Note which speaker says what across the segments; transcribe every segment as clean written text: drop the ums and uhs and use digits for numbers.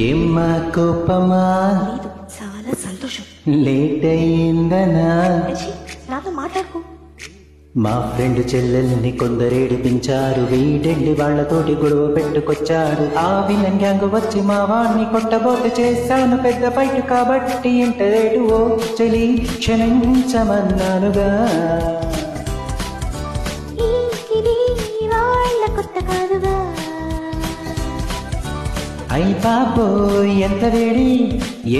Speaker 1: ఏమ్మా కోపమా?
Speaker 2: లేదు, చాలా సంతోషం.
Speaker 1: లేట్ అయ్యిందనా?
Speaker 2: నాతో మాట్లాడుకో.
Speaker 1: మా ఫ్రెండ్ చెల్లెల్ని కొందరేడిపించారు, వీడెళ్ళి వాళ్లతోటి గొడవ పెట్టుకొచ్చారు. ఆ విలన్ గ్యాంగ్ వచ్చి మా వాణ్ణి కొట్టబోతు చేశాను పెద్ద ఫైట్, కాబట్టి ఇంటరేడు ఓ చెలి క్షమించమన్నానుగా. అయ్ బాబోయ్ ఎంత వేడి,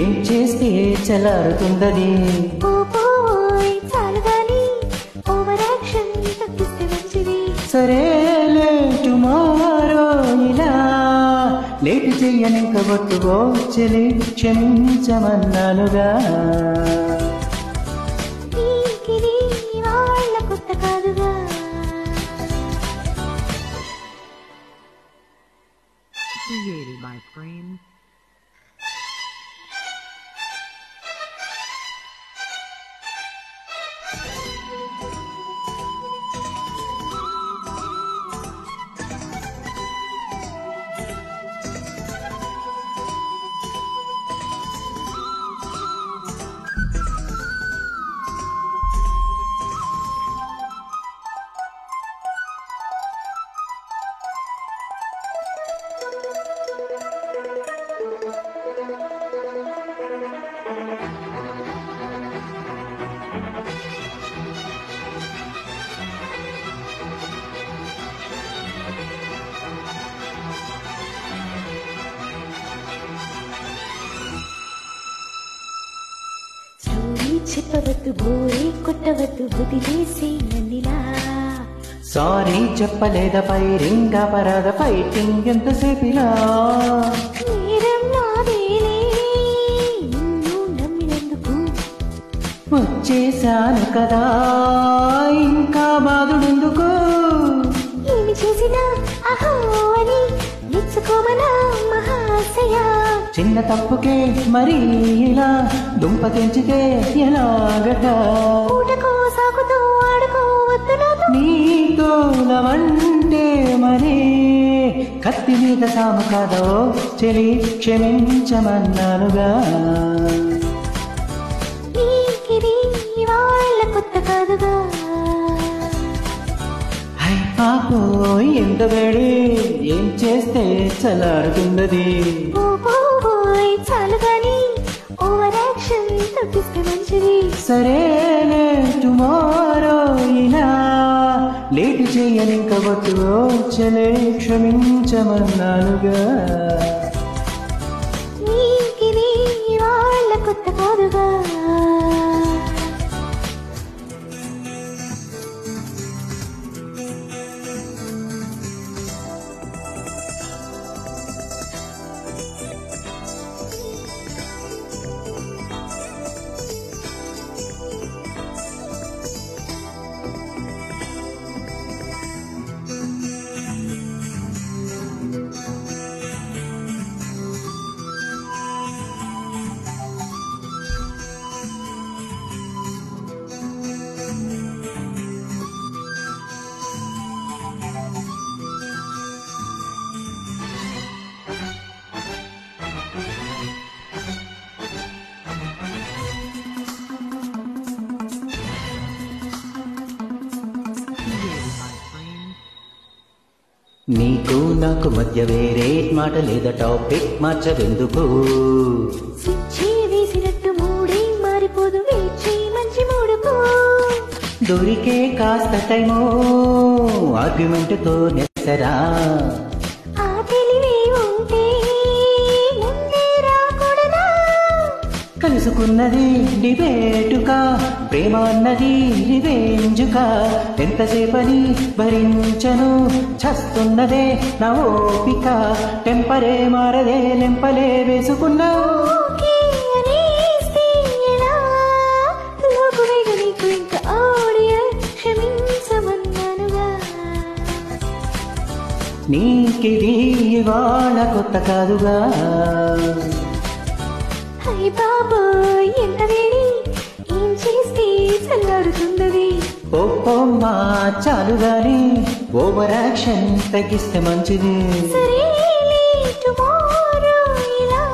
Speaker 1: ఏం చేస్తే చలారుతుందది. సరేలే టుమారో ఇలా లేట్ చెయ్యనింక బొట్టుకో చెలి క్షమించమన్నానుగా.
Speaker 3: Created by Frame.
Speaker 2: చెప్పవద్దు, బోరే కొట్టవద్దు, వదిలేసి నన్నిలా.
Speaker 1: సారీ చెప్పలేద ఫైరింగ్ అపరాధ ఫైటింగ్ ఎంతసేపిలా.
Speaker 2: నేరం నాదేలే నిన్ను నమ్మినందుకు.
Speaker 1: వచ్చేశాను కదా ఇంకా బాధుడెందుకు.
Speaker 2: ఏమి చేసినా అహో అని మెచ్చుకోమనా మహాశయ.
Speaker 1: చిన్న తప్పుకే మరీ ఇలా దుంప తెంచితే ఎలాగట.
Speaker 2: ఊటకో సాకుతో ఆడుకోవద్దు నాతో.
Speaker 1: నీతో నవంటే మరే కత్తి మీద సాము కాదో చెలి క్షమించమన్నానుగా.
Speaker 2: నీకిది వాళ్ళ కొత్త కాదుగా.
Speaker 1: హై పాపోయ్ ఎంత వేడి, ఏం చేస్తే చలారుతుందది.
Speaker 2: చాలు గాని ఓవర్ యాక్షన్ తప్పిస్తే మంచిది.
Speaker 1: సరేలే టుమారో ఇలా లేట్ చెయ్యనింక బొట్టుకో చెలే క్షమించమన్నానుగా.
Speaker 2: నీకిది వాళ్ళ కొత్త కాదుగా.
Speaker 1: నీకు నాకు మధ్య వేరే మాట లేదా, టాపిక్ మార్చవెందుకు.
Speaker 2: స్విచ్ వేసినట్టు మూడే మారిపోదు, వేచి మంచి మూడుకు.
Speaker 1: దొరికే కాస్త టైమో ఆర్గ్యుమెంట్ తో నెసరా.
Speaker 2: ఆ తెలివే ఉంటే ముందే రాకూడదా.
Speaker 1: కలుసుకున్నది డిబేటుకా, ప్రేమ అన్నది రివెంజుకా. ఎంతసేపని భరించను, చస్తున్నదే నా ఓపిక. టెంపరే మారదే లెంపలే వేసుకున్నా. నీకిది ఇవాళ కొత్త కాదుగా.
Speaker 2: హై బాబోయ్ ఎంత వేడి, ఏం చేస్తే చల్లారుతుందది.
Speaker 1: ఓమ్మా చాలు గాని ఓవర్ యాక్షన్ తగ్గిస్తే మంచిది.
Speaker 2: సరేలే టుమారో ఇలా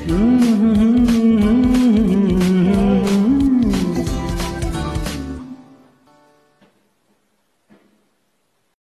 Speaker 1: మ్మ్.